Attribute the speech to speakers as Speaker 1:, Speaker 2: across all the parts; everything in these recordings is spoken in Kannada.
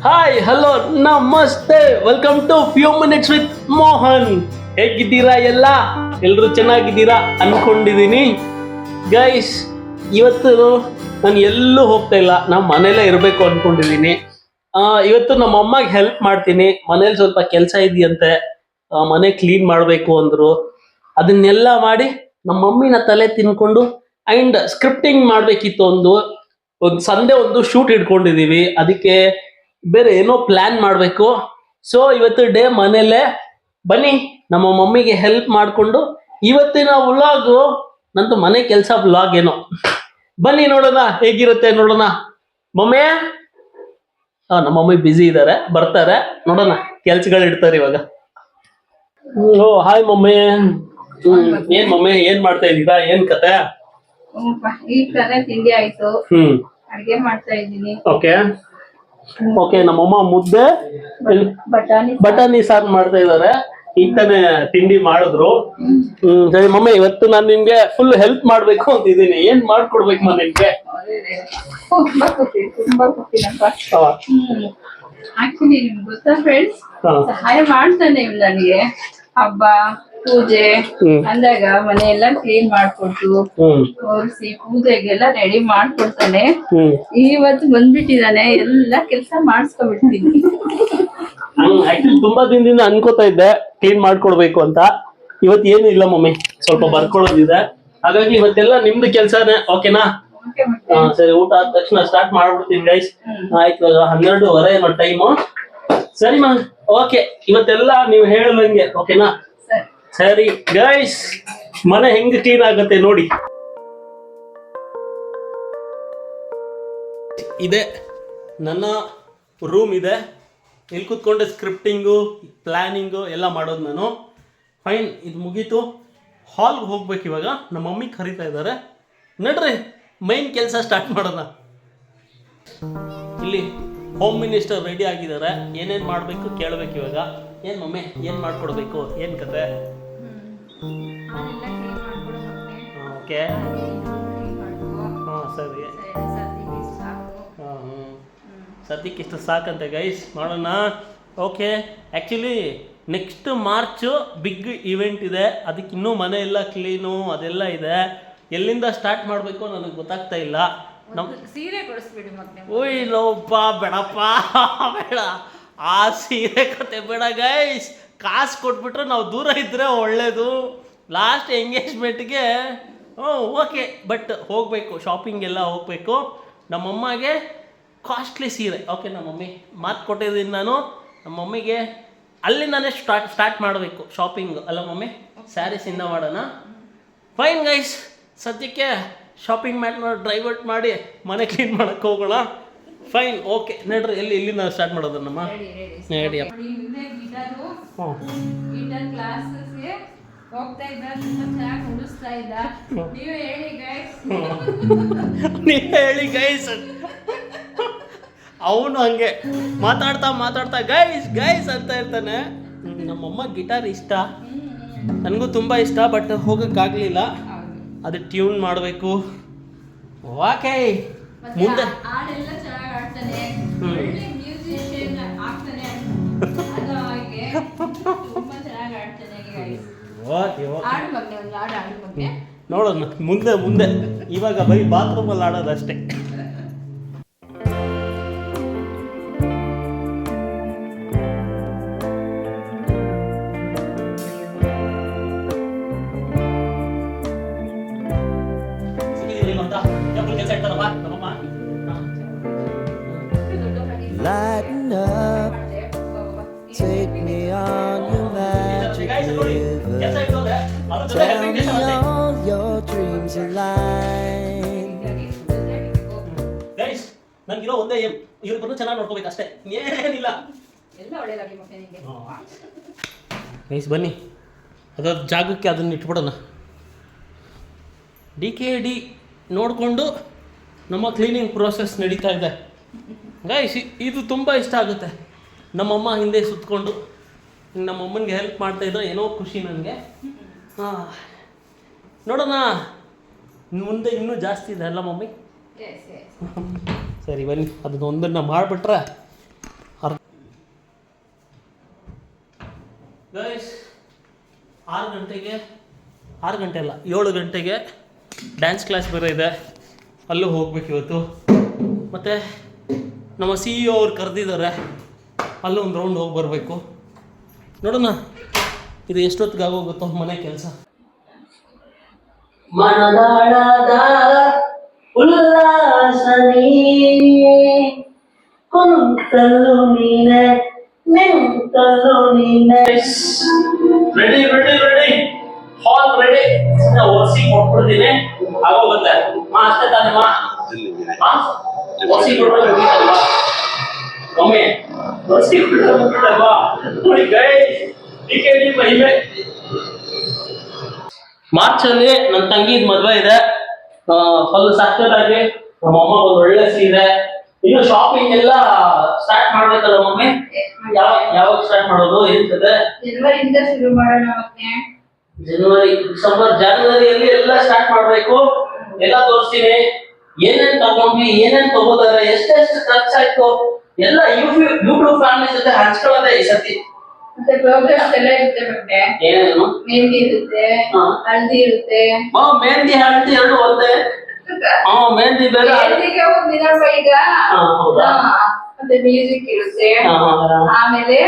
Speaker 1: ಹಾಯ್ ಹಲೋ ನಮಸ್ತೆ welcome to few minutes with Mohan. ಹೇಗಿದ್ದೀರಾ ಎಲ್ಲರೂ ಚೆನ್ನಾಗಿದ್ದೀರಾ ಅನ್ಕೊಂಡಿದ್ದೀನಿ. ಗೈಸ್, ಇವತ್ತು ನಾನು ಎಲ್ಲೂ ಹೋಗ್ತಾ ಇಲ್ಲ, ನಾವು ಮನೇಲೇ ಇರಬೇಕು ಅನ್ಕೊಂಡಿದ್ದೀನಿ. ಇವತ್ತು ನಮ್ಮ ಅಮ್ಮಗೆ ಹೆಲ್ಪ್ ಮಾಡ್ತೀನಿ. ಮನೇಲಿ ಸ್ವಲ್ಪ ಕೆಲಸ ಇದೆಯಂತೆ, ಮನೆ ಕ್ಲೀನ್ ಮಾಡಬೇಕು ಅಂದರು. ಅದನ್ನೆಲ್ಲ ಮಾಡಿ ನಮ್ಮ ಮಮ್ಮಿನ ತಲೆ ತಿನ್ಕೊಂಡು ಆ್ಯಂಡ್ ಸ್ಕ್ರಿಪ್ಟಿಂಗ್ ಮಾಡಬೇಕಿತ್ತು. ಒಂದು ಸಂಡೇ ಒಂದು ಶೂಟ್ ಇಟ್ಕೊಂಡಿದ್ದೀವಿ, ಅದಕ್ಕೆ ಬೇರೆ ಏನೋ ಪ್ಲ್ಯಾನ್ ಮಾಡಬೇಕು. ಸೊ ಇವತ್ತು ಡೇ ಮನೇಲೆ ಬನ್ನಿ ನಮ್ಮ ಮಮ್ಮಿಗೆ ಹೆಲ್ಪ್ ಮಾಡಿಕೊಂಡು ಇವತ್ತಿನ ವ್ಲಾಗು ನಂದು ಮನೆ ಕೆಲಸ ವ್ಲಾಗ್ ಏನೋ. ಬನ್ನಿ ನೋಡೋಣ ಹೇಗಿರುತ್ತೆ ನೋಡೋಣ. ಮಮ್ಮಿ, ನಮ್ಮ ಮಮ್ಮಿ ಬ್ಯುಸಿ ಇದ್ದಾರೆ, ಬರ್ತಾರೆ ನೋಡೋಣ. ಕೆಲ್ಸಗಳು ಇಡ್ತಾರೆ ಇವಾಗ. ಓ ಹಾಯ್ ಮಮ್ಮಿ. ಏನ್ ಮಮ್ಮಿ, ಏನ್ ಮಾಡ್ತಾ ಇದ್ದೀರಾ, ಏನ್ ಕತೆ?
Speaker 2: ಈಗ ತಾನೇ ತಿಂಡಿ ಆಯ್ತು, ಅಡಿಗೆ ಮಾಡ್ತಾ ಇದ್ದೀನಿ.
Speaker 1: ಓಕೆ ನಮ್ಮಮ್ಮ ಮುದ್ದೆ ಬಟಾಣಿ ಸಾರು ಮಾಡ್ತಾ ಇದಾರೆ. ಈಗ ತಾನೇ ತಿಂಡಿ ಮಾಡಿದ್ರು. ಸರಿ ಮಮ್ಮಿ, ಇವತ್ತು ನಾನು ನಿಮ್ಗೆ ಫುಲ್ ಹೆಲ್ಪ್ ಮಾಡ್ಬೇಕು ಅಂತಿದ್ದೀನಿ. ಏನ್ ಮಾಡ್ಕೊಡ್ಬೇಕು ನಿಮ್ಗೆ?
Speaker 2: ತುಂಬಾ ಖುಷಿನಪ್ಪ. ಆಕ್ಚುಲಿ ನಿಮ್ಗೆ ಗೊತ್ತಾ ಫ್ರೆಂಡ್ಸ್, ಸಹಾಯ ಮಾಡ್ತಾನೆ ಇವ್ ನನಗೆ. ಹಬ್ಬ ಪೂಜೆ ಅಂದಾಗ ಮನೆ ಎಲ್ಲ ಕ್ಲೀನ್ ಮಾಡ್ಕೊಟ್ಟು ಒರೆಸಿ ಪೂಜೆಗೆಲ್ಲ ರೆಡಿ ಮಾಡ್ಕೊಡ್ತಾನೆ. ಇವತ್ತು ಬಂದ್ಬಿಟ್ಟಿದಾನೆ, ಎಲ್ಲ ಕೆಲಸ ಮಾಡಿಸ್ಕೊಬಿಡ್ತೀನಿ.
Speaker 1: ಆಕ್ಚುಲಿ ತುಂಬಾ ದಿನದಿಂದ ಅನ್ಕೋತಾ ಇದ್ದೆ ಕ್ಲೀನ್ ಮಾಡ್ಕೊಡ್ಬೇಕು ಅಂತ. ಇವತ್ತು ಏನು ಇಲ್ಲ ಮಮ್ಮಿ, ಸ್ವಲ್ಪ ಬರ್ಕೊಳ್ಳೋದಿದೆ, ಹಾಗಾಗಿ ಇವತ್ತೆಲ್ಲ ನಿಮ್ದು ಕೆಲ್ಸನೇ. ಓಕೆನಾ? ಸರಿ, ಊಟ ಆದ ತಕ್ಷಣ ಸ್ಟಾರ್ಟ್ ಮಾಡ್ಬಿಡ್ತೀನಿ ಗೈಸ್. ಆಯ್ತು, 12:30 ಏನೋ ಟೈಮು. ಸರಿ ಮಾ, ಓಕೆ. ಇವತ್ತೆಲ್ಲ ನೀವು ಹೇಳುವಂಗೆ ಓಕೆನಾ? ಸರಿ ಗೈಸ್, ಮನೆ ಹೆಂಗ್ ಕ್ಲೀನ್ ಆಗುತ್ತೆ ನೋಡಿ. ಇದೆ ನನ್ನ ರೂಮ್ ಇದೆ. ಇಲ್ಲಿ ಕೂತ್ಕೊಂಡೆ ಸ್ಕ್ರಿಪ್ಟಿಂಗು ಪ್ಲ್ಯಾನಿಂಗು ಎಲ್ಲ ಮಾಡೋದು ನಾನು. ಫೈನ್, ಇದು ಮುಗೀತು. ಹಾಲ್ಗೆ ಹೋಗ್ಬೇಕು ಇವಾಗ. ನಮ್ಮ ಮಮ್ಮಿ ಕರೀತಾ ಇದ್ದಾರೆ, ನಡ್ರಿ ಮೈನ್ ಕೆಲಸ ಸ್ಟಾರ್ಟ್ ಮಾಡೋಣ. ಇಲ್ಲಿ ಹೋಮ್ ಮಿನಿಸ್ಟರ್ ರೆಡಿ ಆಗಿದ್ದಾರೆ. ಏನೇನು ಮಾಡಬೇಕು ಕೇಳಬೇಕು ಇವಾಗ. ಏನು ಮಮ್ಮಿ, ಏನು ಮಾಡ್ಕೊಡ್ಬೇಕು, ಏನು ಕತೆ? ಓಕೆ, ಹಾಂ ಸರಿ. ಸದ್ಯಕ್ಕೆ ಇಷ್ಟು ಸಾಕಂತೆ ಗೈಸ್, ಮಾಡೋಣ. Okay, actually next March big event ಇದೆ. ಅದಕ್ಕೆ ಇನ್ನೂ ಮನೆ ಎಲ್ಲ ಕ್ಲೀನು ಅದೆಲ್ಲ ಇದೆ. ಎಲ್ಲಿಂದ ಸ್ಟಾರ್ಟ್ ಮಾಡಬೇಕು ನನಗೆ ಗೊತ್ತಾಗ್ತಾ ಇಲ್ಲ.
Speaker 2: ಸೀರೆ ಕೊಡಿಸ್ಬಿಡಿ ಮತ್ತೆ.
Speaker 1: ಓಯ್ ಲೋಪ, ಬೇಡಪ್ಪ ಬೇಡ, ಆ ಸೀರೆ ಕತೆ ಬೇಡ ಗೈಸ್. ಕಾಸು ಕೊಟ್ಬಿಟ್ರೆ ನಾವು ದೂರ ಇದ್ದರೆ ಒಳ್ಳೇದು. ಲಾಸ್ಟ್ ಎಂಗೇಜ್ಮೆಂಟ್ಗೆ ಓಕೆ, ಬಟ್ ಹೋಗಬೇಕು, ಶಾಪಿಂಗ್ ಎಲ್ಲ ಹೋಗಬೇಕು. ನಮ್ಮಮ್ಮಗೆ ಕಾಸ್ಟ್ಲಿ ಸೀರೆ. ಓಕೆ, ನಮ್ಮ ಮಮ್ಮಿ ಮಾತು ಕೊಟ್ಟಿದ್ದೀನಿ ನಾನು. ನಮ್ಮ ಮಮ್ಮಿಗೆ ಅಲ್ಲಿಂದಾನೇ ಸ್ಟಾರ್ಟ್ ಮಾಡಬೇಕು ಶಾಪಿಂಗ್ ಅಲ್ಲ ಮಮ್ಮಿ? ಸ್ಯಾರೀಸಿಂದ ಮಾಡೋಣ. ಫೈನ್ ಗೈಸ್, ಸದ್ಯಕ್ಕೆ ಶಾಪಿಂಗ್ ಡ್ರೈವರ್ಟ್ ಮಾಡಿ ಮನೆ ಕ್ಲೀನ್ ಮಾಡೋಕ್ಕೆ ಹೋಗೋಣ. ಫೈನ್, ಓಕೆ, ನಡ್ರಿ. ಇಲ್ಲಿಂದ ಸ್ಟಾರ್ಟ್ ಮಾಡೋದು ನಮ್ಮ ರೆಡಿ.
Speaker 2: ಹೋಗ್ತಾ ಇದ್ದ, ನೀವೇ
Speaker 1: ಹೇಳಿ ಗೈಸ್. ಅವನು ಹಂಗೆ ಮಾತಾಡ್ತಾ ಗೈಸ್ ಅಂತ ಇರ್ತಾನೆ. ನಮ್ಮಮ್ಮ ಗಿಟಾರ್ ಇಷ್ಟ, ನನಗೂ ತುಂಬ ಇಷ್ಟ, ಬಟ್ ಹೋಗೋಕ್ಕಾಗಲಿಲ್ಲ. ಅದು ಟ್ಯೂನ್ ಮಾಡಬೇಕು. ಓಕೆ, ಮುಂದೆ ನೋಡೋಣ ಮುಂದೆ. ಇವಾಗ ಬರೀ ಬಾತ್ರೂಮಲ್ಲಿ ಆಡೋದಷ್ಟೇ.
Speaker 3: Lighten up, take me on your magic river. Tell me all your dreams align.
Speaker 1: Guys, ನನಗಿರೋ ಒಂದೇ ಏಮ್, ಇವ್ರಿಬ್ಬರನ್ನು ಚೆನ್ನಾಗಿ ನೋಡ್ಕೋಬೇಕು ಅಷ್ಟೇ, ಏನಿಲ್ಲ. ಗೈಸ್ ಬನ್ನಿ, ಅದರ ಜಾಗಕ್ಕೆ ಅದನ್ನು ಇಟ್ಬಿಡೋಣ. DKD ನೋಡಿಕೊಂಡು ನಮ್ಮ ಕ್ಲೀನಿಂಗ್ ಪ್ರೋಸೆಸ್ ನಡೀತಾ ಇದೆ ಗೈಸ್. ಇದು ತುಂಬ ಇಷ್ಟ ಆಗುತ್ತೆ. ನಮ್ಮಮ್ಮ ಹಿಂದೆ ಸುತ್ತಕೊಂಡು ನಮ್ಮಮ್ಮನಿಗೆ ಹೆಲ್ಪ್ ಮಾಡ್ತಾಯಿದ್ರೆ ಏನೋ ಖುಷಿ ನನಗೆ. ನೋಡೋಣ, ಮುಂದೆ ಇನ್ನೂ ಜಾಸ್ತಿ ಇದೆ ಅಲ್ಲ ಮಮ್ಮಿ? ಸರಿ ಬನ್ನಿ, ಅದನ್ನೊಂದನ್ನು ಮಾಡಿಬಿಟ್ರೆ 6 ಗಂಟೆ ಅಲ್ಲ 7 ಗಂಟೆಗೆ ಡ್ಯಾನ್ಸ್ ಕ್ಲಾಸ್ ಬೇರೆ ಇದೆ, ಅಲ್ಲೂ ಹೋಗ್ಬೇಕು ಇವತ್ತು. ಮತ್ತು ನಮ್ಮ CEO ಅವ್ರು ಕರೆದಿದ್ದಾರೆ, ಅಲ್ಲೂ ಒಂದು ರೌಂಡ್ ಹೋಗಿ ಬರಬೇಕು. ನೋಡೋಣ ಇದು ಎಷ್ಟೊತ್ತಿಗೆ ಆಗೋಗುತ್ತೋ ಮನೆ ಕೆಲಸ. ಮನದಾಳದ ಉಲ್ಲಾಸ ಕುಂತಲ್ಲು ನೀನೆ ನಿಂತಲ್ಲು ನೀನೆ. ರೆಡಿ ಹಾಲ್ ರೆಡಿ. ಒಸಿ ಕೊಟ್ಬಿಡ್ತೀನಿ, ಆಗೋಗುತ್ತೆ. ಅಷ್ಟೇ ತಾನೇ ಒಸಿ ಕೊಟ್ಟರೆ ಮುಗಿತಲ್ವಾ ಒಮ್ಮೆ? ಒಸಿ ಕೊಟ್ಟರೆ ಮುಗಿತಲ್ವಾ? ನೋಡಿ ಗೈಸ್, ಟಿಕೆಟ್ ಮಹಿಮೆ. ಮಾರ್ಚಲ್ಲಿ ನನ್ನ ತಂಗಿದ ಮದುವೆ ಇದೆ. ಫುಲ್ ಸಕ್ಕತ್ತಾಗಿ ನಮ್ಮ ಅಮ್ಮ ಒಂದು ಒಳ್ಳೆ ಸೀರೆ. ಇನ್ನು ಶಾಪಿಂಗ್ ಎಲ್ಲ ಸ್ಟಾರ್ಟ್ ಮಾಡ್ಬೇಕಲ್ಲ ಮಮ್ಮಿ? ಯಾವಾಗ ಸ್ಟಾರ್ಟ್ ಮಾಡೋದು? ಇರ್ತದೆ
Speaker 2: ಜನವರಿಯಿಂದ ಶುರು ಮಾಡೋಣ. ಮತ್ತೆ
Speaker 1: ಜನವರಿ, ಡಿಸೆಂಬರ್, ಜಾನ್ವರಿಯಲ್ಲಿ ಎಲ್ಲ ಸ್ಟಾರ್ಟ್ ಮಾಡ್ಬೇಕು. ಎಲ್ಲ ತೋರಿಸ್ತೀನಿ, ಏನೇನ್ ತಗೊಂಡ್ವಿ, ಏನೇನ್ ತಗೋತಾರೆ, ಎಷ್ಟೆಷ್ಟು ಖರ್ಚಾಯ್ತು ಎಲ್ಲ ಯೂಟ್ಯೂಬ್ ಫ್ಯಾಮಿಲಿ ಜೊತೆ ಹಂಚ್ಕೊಳ್ಳೋದೇ ಈ ಸತಿ.
Speaker 2: ಮತ್ತೆ ಪ್ರೋಗ್ರಾಮ್ಸ್ ಎಲ್ಲ ಇರುತ್ತೆ. ಮತ್ತೆ
Speaker 1: ಏನೇನು?
Speaker 2: ಮೆಹಂದಿ ಇರುತ್ತೆ, ಹಳದಿ ಇರುತ್ತೆ.
Speaker 1: ಮೆಹಂದಿ ಹಳದಿ ಎರಡು ಒಂದೇ. ಮೆಹಂದಿ ಬೇರೆ,
Speaker 2: ಮೆಹಂದಿಗೆ ಒಂದ್ ದಿನ ಈಗ.
Speaker 1: ಹೌದಾ?
Speaker 2: ಮತ್ತೆ ಮ್ಯೂಸಿಕ್ ಇರುತ್ತೆ, ಆಮೇಲೆ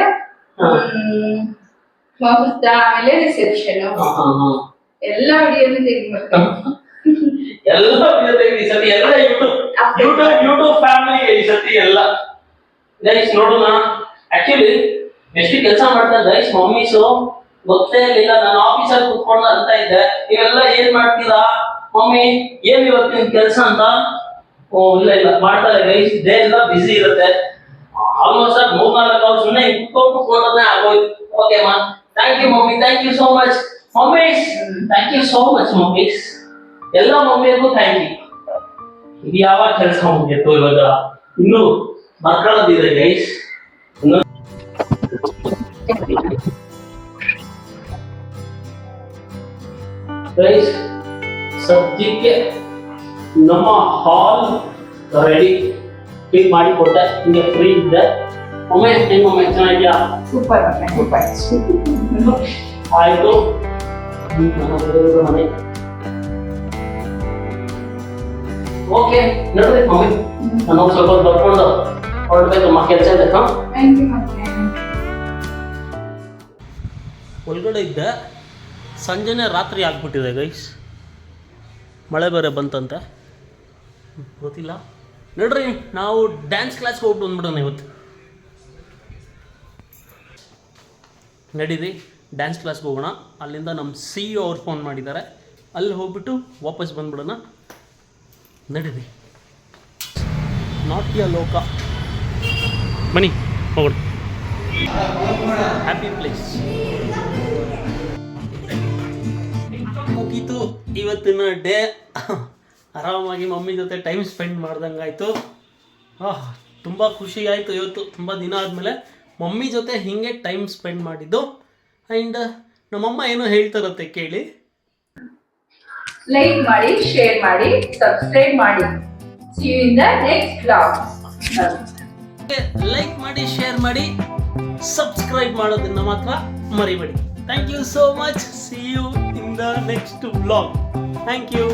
Speaker 2: ಮುಹೂರ್ತ, ಆಮೇಲೆ ರಿಸೆಪ್ಷನ್. ಎಲ್ಲ ವಿಡಿಯೋನು ತೆಗಿಬೇಕು.
Speaker 1: ಎಲ್ಲ ಈ ಸತಿ ಎಲ್ಲ ಯೂಟ್ಯೂಬ್ ಫ್ಯಾಮಿಲಿಗೆ ಈ ಸತಿ ಎಲ್ಲ. ಗೈಸ್ ನೋಡೋಣ. ಆಕ್ಚುಲಿ ಎಷ್ಟು ಕೆಲಸ ಮಾಡ್ತಾರೆ ಗೈಸ್ ಮಮ್ಮೀಸು, ಗೊತ್ತೇ ಇರಲಿಲ್ಲ. ನಾನು ಆಫೀಸಲ್ಲಿ ಕುತ್ಕೊಂಡು ಅಂತ ಇದ್ದೆ, ನೀವೆಲ್ಲ ಏನ್ ಮಾಡ್ತೀರಾ ಮಮ್ಮಿ, ಏನ್ ಇವತ್ತಿನ ಕೆಲಸ ಅಂತ. ಇಲ್ಲ ಮಾಡ್ತಾರೆ ಗೈಸ್. ಡೇ ಎಲ್ಲ ಬಿಸಿ ಇರುತ್ತೆ. ಆಲ್ಮೋಸ್ಟ್ 3-4 ಅವರ್ ಸುಮ್ಮನೆ ಕುತ್ಕೊಂಡೇ ಆಗೋಯ್ತು. ಓಕೆ ಮಾ, thank you mummy, thank you so much mummies, thank you so much mummies. ಎಲ್ಲ ಮಮ್ಮಿಗೂ ಥ್ಯಾಂಕ್ ಯು. ಇದು ಯಾವಾಗ ಕೆಲಸ ಮುಗಿಯಿತು, ಇವಾಗ ಇನ್ನು ಮಕ್ಕಳದಿದೆ ಗೈಸ್. ಗೈಸ್ ಸದ್ಯಕ್ಕೆ ನಮ್ಮ ಹಾಲ್ ರೆಡಿ. ಕ್ಲೀನ್ ಮಾಡಿ ಕೊಟ್ಟೆ, ಹಿಂಗೆ ಫ್ರೀ ಇದ್ದೆ. ಒಮ್ಮೆ ಹೆಂಗೊಮ್ಮೆ ಚೆನ್ನಾಗಿದ್ಯಾ?
Speaker 2: ಸೂಪರ್
Speaker 1: ಆಯ್ತು. ಮನೆ ಓಕೆ ನೋಡ್ರಿ ಮಮ್ಮಿ, ನಾನು ಸ್ವಲ್ಪ ಬರ್ಕೊಂಡು ಹೊರಡ್ಬೇಕಮ್ಮ, ಕೆಲಸ ಇದೆ. ಒಳಗಡೆ ಇದ್ದೆ, ಸಂಜೆನೇ ರಾತ್ರಿ ಆಗ್ಬಿಟ್ಟಿದೆ ಗೈಸ್. ಮಳೆ ಬೇರೆ ಬಂತಂತೆ, ಗೊತ್ತಿಲ್ಲ. ನೋಡ್ರಿ ನಾವು ಡ್ಯಾನ್ಸ್ ಕ್ಲಾಸ್ಗೆ ಹೋಗಿ ಬಂದ್ಬಿಡೋಣ ಇವತ್ತು. ನಡೀರಿ ಡ್ಯಾನ್ಸ್ ಕ್ಲಾಸ್ಗೆ ಹೋಗೋಣ. ಅಲ್ಲಿಂದ ನಮ್ಮ CEO ಅವ್ರು ಫೋನ್ ಮಾಡಿದ್ದಾರೆ, ಅಲ್ಲಿ ಹೋಗ್ಬಿಟ್ಟು ವಾಪಸ್ ಬಂದ್ಬಿಡೋಣ. ನಡೀರಿ. ನಾಟ್ಯ ಲೋಕ ಬನ್ನಿ ಹೋಗೋಣ. Happy place. ಮುಗೀತು ಇವತ್ತಿನ ಡೇ. ಆರಾಮಾಗಿ ಮಮ್ಮಿ ಜೊತೆ ಟೈಮ್ ಸ್ಪೆಂಡ್ ಮಾಡ್ದಂಗಾಯಿತು. ತುಂಬ ಖುಷಿ ಆಯಿತು ಇವತ್ತು. ತುಂಬ ದಿನ ಆದಮೇಲೆ ಮಮ್ಮಿ ಜೊತೆ ಹೀಗೆ ಟೈಮ್ ಸ್ಪೆಂಡ್ ಮಾಡಿದ್ದು. ಆ್ಯಂಡ್ ನಮ್ಮಮ್ಮ ಏನೋ ಹೇಳ್ತಾರತ್ತೆ ಕೇಳಿ.
Speaker 2: ಲೈಕ್ ಮಾಡಿ, ಶೇರ್ ಮಾಡಿ, ಸಬ್ಸ್ಕ್ರೈಬ್ ಮಾಡಿ. See you in the next vlog.
Speaker 1: Like ಮಾಡಿ, ಶೇರ್ ಮಾಡಿ, ಸಬ್ಸ್ಕ್ರೈಬ್ ಮಾಡೋದನ್ನ ಮಾತ್ರ ಮರಿಬೇಡಿ. Thank you so much. See you in the next vlog. Thank you.